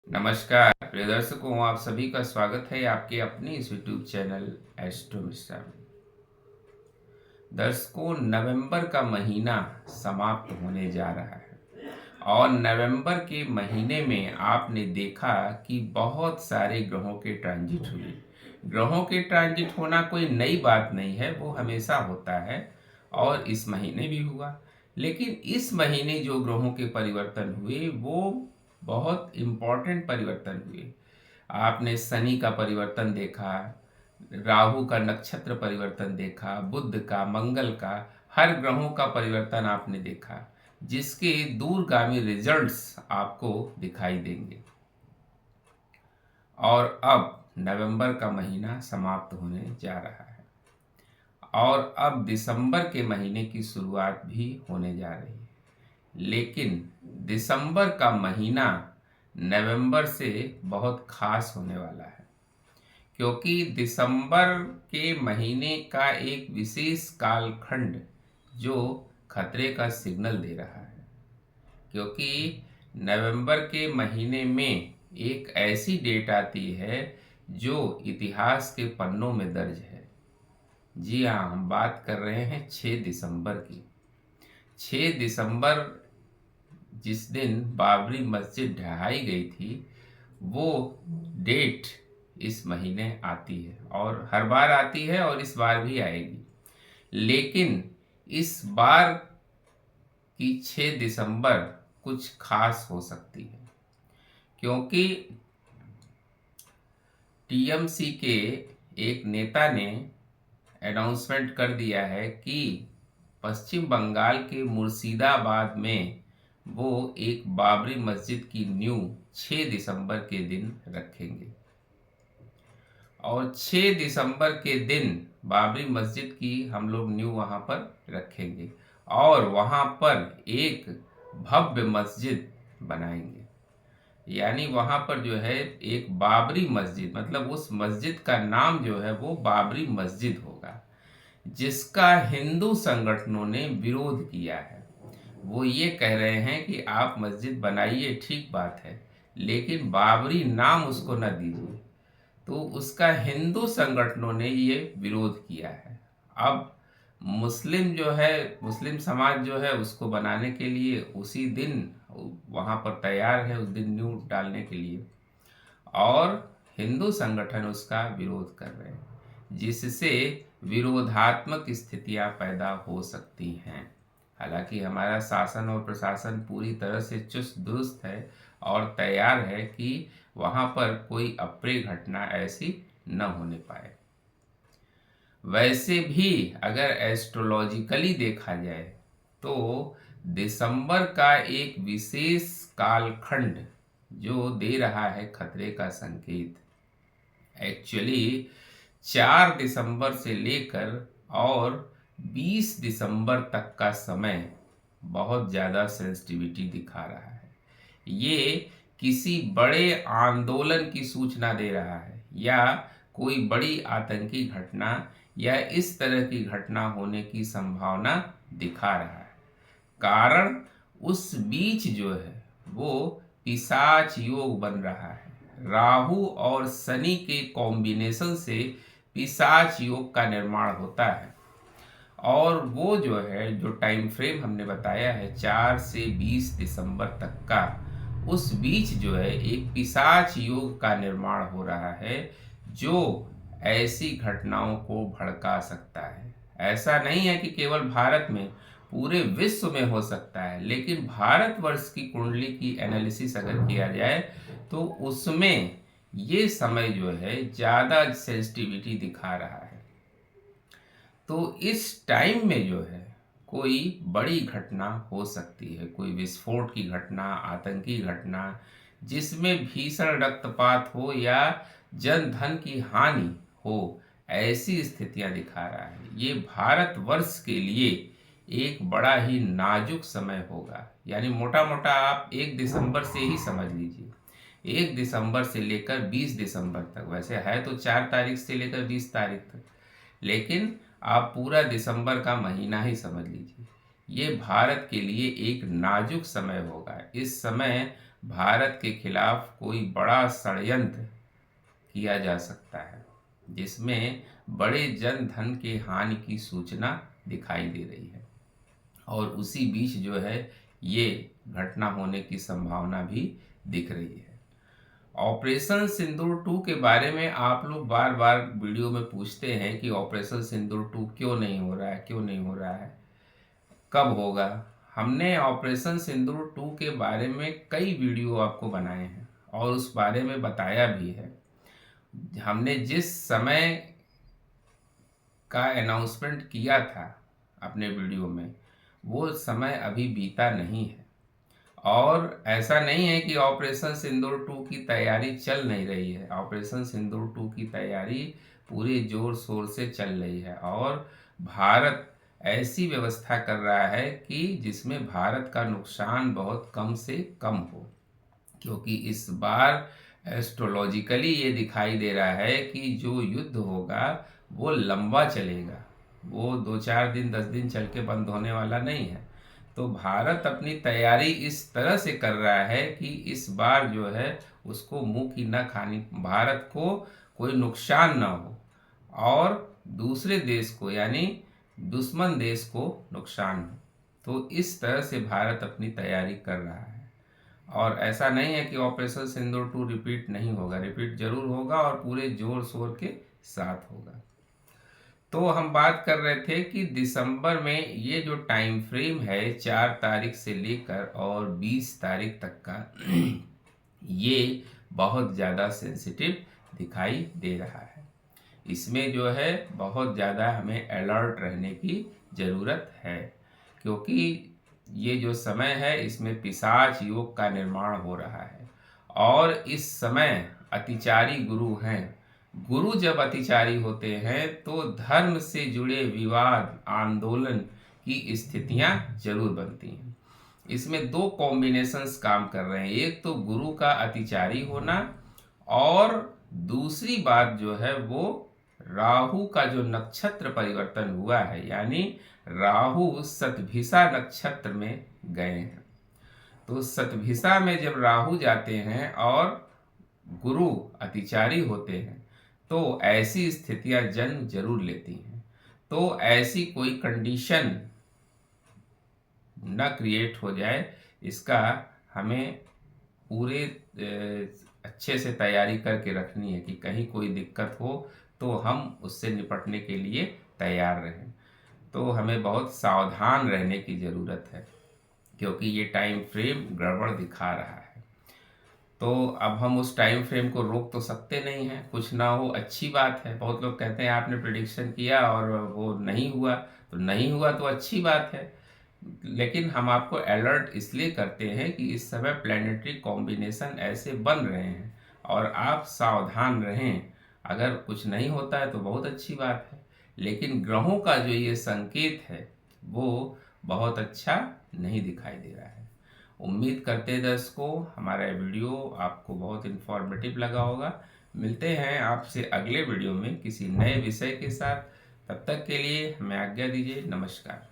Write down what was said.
नमस्कार प्रिय दर्शकों, आप सभी का स्वागत है आपके अपने इस यूट्यूब चैनल एस्ट्रो मिश्रा में। दर्शकों, नवंबर का महीना समाप्त होने जा रहा है और नवंबर के महीने में आपने देखा कि बहुत सारे ग्रहों के ट्रांजिट हुए। ग्रहों के ट्रांजिट होना कोई नई बात नहीं है, वो हमेशा होता है और इस महीने भी हुआ। लेकिन इस महीने जो ग्रहों के परिवर्तन हुए वो बहुत इम्पोर्टेंट परिवर्तन हुए। आपने शनि का परिवर्तन देखा, राहु का नक्षत्र परिवर्तन देखा, बुध का, मंगल का, हर ग्रहों का परिवर्तन आपने देखा, जिसके दूरगामी रिजल्ट्स आपको दिखाई देंगे। और अब नवंबर का महीना समाप्त होने जा रहा है और अब दिसंबर के महीने की शुरुआत भी होने जा रही है। लेकिन दिसंबर का महीना नवंबर से बहुत खास होने वाला है, क्योंकि दिसंबर के महीने का एक विशेष कालखंड जो खतरे का सिग्नल दे रहा है। क्योंकि नवंबर के महीने में एक ऐसी डेट आती है जो इतिहास के पन्नों में दर्ज है। जी हाँ, हम बात कर रहे हैं 6 दिसंबर की। 6 दिसंबर जिस दिन बाबरी मस्जिद ढहाई गई थी, वो डेट इस महीने आती है और हर बार आती है और इस बार भी आएगी। लेकिन इस बार की 6 दिसंबर कुछ खास हो सकती है, क्योंकि टीएमसी के एक नेता ने अनाउंसमेंट कर दिया है कि पश्चिम बंगाल के मुर्शिदाबाद में वो एक बाबरी मस्जिद की नींव 6 दिसंबर के दिन रखेंगे और 6 दिसंबर के दिन बाबरी मस्जिद की हम लोग नींव वहाँ पर रखेंगे और वहाँ पर एक भव्य मस्जिद बनाएंगे। यानी वहाँ पर जो है एक बाबरी मस्जिद, मतलब उस मस्जिद का नाम जो है वो बाबरी मस्जिद होगा, जिसका हिंदू संगठनों ने विरोध किया है। वो ये कह रहे हैं कि आप मस्जिद बनाइए, ठीक बात है, लेकिन बाबरी नाम उसको न दीजिए। तो उसका हिंदू संगठनों ने ये विरोध किया है। अब मुस्लिम जो है, मुस्लिम समाज जो है उसको बनाने के लिए उसी दिन वहाँ पर तैयार है, उस दिन नींव डालने के लिए, और हिंदू संगठन उसका विरोध कर रहे हैं, जिससे विरोधात्मक स्थितियां पैदा हो सकती हैं। हालांकि हमारा शासन और प्रशासन पूरी तरह से चुस्त दुरुस्त है और तैयार है कि वहां पर कोई अप्रिय घटना ऐसी न होने पाए। वैसे भी अगर एस्ट्रोलॉजिकली देखा जाए तो दिसंबर का एक विशेष कालखंड जो दे रहा है खतरे का संकेत, एक्चुअली 4 दिसंबर से लेकर और 20 दिसंबर तक का समय बहुत ज़्यादा सेंसिटिविटी दिखा रहा है। ये किसी बड़े आंदोलन की सूचना दे रहा है या कोई बड़ी आतंकी घटना या इस तरह की घटना होने की संभावना दिखा रहा है। कारण उस बीच जो है वो पिशाच योग बन रहा है। राहु और शनि के कॉम्बिनेशन से पिशाच योग का निर्माण होता है और वो जो है, जो टाइम फ्रेम हमने बताया है 4 से 20 दिसंबर तक का, उस बीच जो है एक पिशाच योग का निर्माण हो रहा है जो ऐसी घटनाओं को भड़का सकता है। ऐसा नहीं है कि केवल भारत में, पूरे विश्व में हो सकता है, लेकिन भारतवर्ष की कुंडली की एनालिसिस अगर किया जाए तो उसमें ये समय जो है ज़्यादा सेंसिटिविटी दिखा रहा है। तो इस टाइम में जो है कोई बड़ी घटना हो सकती है, कोई विस्फोट की घटना, आतंकी घटना, जिसमें भीषण रक्तपात हो या जन धन की हानि हो, ऐसी स्थितियां दिखा रहा है। ये भारतवर्ष के लिए एक बड़ा ही नाजुक समय होगा। यानी मोटा मोटा आप 1 दिसंबर से ही समझ लीजिए, 1 दिसंबर से लेकर 20 दिसंबर तक, वैसे है तो 4 तारीख से लेकर 20 तारीख तक, लेकिन आप पूरा दिसंबर का महीना ही समझ लीजिए। ये भारत के लिए एक नाजुक समय होगा। इस समय भारत के खिलाफ कोई बड़ा षड्यंत्र किया जा सकता है, जिसमें बड़े जन धन के हानि की सूचना दिखाई दे रही है। और उसी बीच जो है ये घटना होने की संभावना भी दिख रही है। ऑपरेशन सिंदूर 2 के बारे में आप लोग बार बार वीडियो में पूछते हैं कि ऑपरेशन सिंदूर 2 क्यों नहीं हो रहा है, क्यों नहीं हो रहा है, कब होगा। हमने ऑपरेशन सिंदूर 2 के बारे में कई वीडियो आपको बनाए हैं और उस बारे में बताया भी है। हमने जिस समय का अनाउंसमेंट किया था अपने वीडियो में, वो समय अभी बीता नहीं है। और ऐसा नहीं है कि ऑपरेशन सिंदूर 2 की तैयारी चल नहीं रही है। ऑपरेशन सिंदूर 2 की तैयारी पूरे जोर शोर से चल रही है और भारत ऐसी व्यवस्था कर रहा है कि जिसमें भारत का नुकसान बहुत कम से कम हो, क्योंकि इस बार एस्ट्रोलॉजिकली ये दिखाई दे रहा है कि जो युद्ध होगा वो लंबा चलेगा, वो 2-4 दिन 10 दिन चल के बंद होने वाला नहीं है। तो भारत अपनी तैयारी इस तरह से कर रहा है कि इस बार जो है उसको मुंह की न खानी, भारत को कोई नुकसान ना हो और दूसरे देश को यानी दुश्मन देश को नुकसान हो। तो इस तरह से भारत अपनी तैयारी कर रहा है। और ऐसा नहीं है कि ऑपरेशन सिंदूर 2 रिपीट नहीं होगा, रिपीट जरूर होगा और पूरे जोर शोर के साथ होगा। तो हम बात कर रहे थे कि दिसंबर में ये जो टाइम फ्रेम है 4 तारीख से लेकर और 20 तारीख तक का ये बहुत ज़्यादा सेंसिटिव दिखाई दे रहा है। इसमें जो है बहुत ज़्यादा हमें अलर्ट रहने की ज़रूरत है, क्योंकि ये जो समय है इसमें पिशाच योग का निर्माण हो रहा है और इस समय अतिचारी गुरु हैं। गुरु जब अतिचारी होते हैं तो धर्म से जुड़े विवाद आंदोलन की स्थितियां जरूर बनती हैं। इसमें दो कॉम्बिनेशंस काम कर रहे हैं, एक तो गुरु का अतिचारी होना और दूसरी बात जो है वो राहु का जो नक्षत्र परिवर्तन हुआ है, यानी राहु शतभिषा नक्षत्र में गए हैं। तो शतभिषा में जब राहु जाते हैं और गुरु अतिचारी होते हैं तो ऐसी स्थितियां जन्म जरूर लेती हैं। तो ऐसी कोई कंडीशन न क्रिएट हो जाए, इसका हमें पूरे अच्छे से तैयारी करके रखनी है कि कहीं कोई दिक्कत हो तो हम उससे निपटने के लिए तैयार रहें। तो हमें बहुत सावधान रहने की ज़रूरत है, क्योंकि ये टाइम फ्रेम गड़बड़ दिखा रहा है। तो अब हम उस टाइम फ्रेम को रोक तो सकते नहीं हैं, कुछ ना हो अच्छी बात है। बहुत लोग कहते हैं आपने प्रिडिक्शन किया और वो नहीं हुआ, तो नहीं हुआ तो अच्छी बात है। लेकिन हम आपको अलर्ट इसलिए करते हैं कि इस समय प्लैनेटरी कॉम्बिनेशन ऐसे बन रहे हैं और आप सावधान रहें। अगर कुछ नहीं होता है तो बहुत अच्छी बात है, लेकिन ग्रहों का जो ये संकेत है वो बहुत अच्छा नहीं दिखाई दे रहा है। उम्मीद करते हैं दर्शकों हमारा वीडियो आपको बहुत इन्फॉर्मेटिव लगा होगा। मिलते हैं आपसे अगले वीडियो में किसी नए विषय के साथ। तब तक के लिए हमें आज्ञा दीजिए। नमस्कार।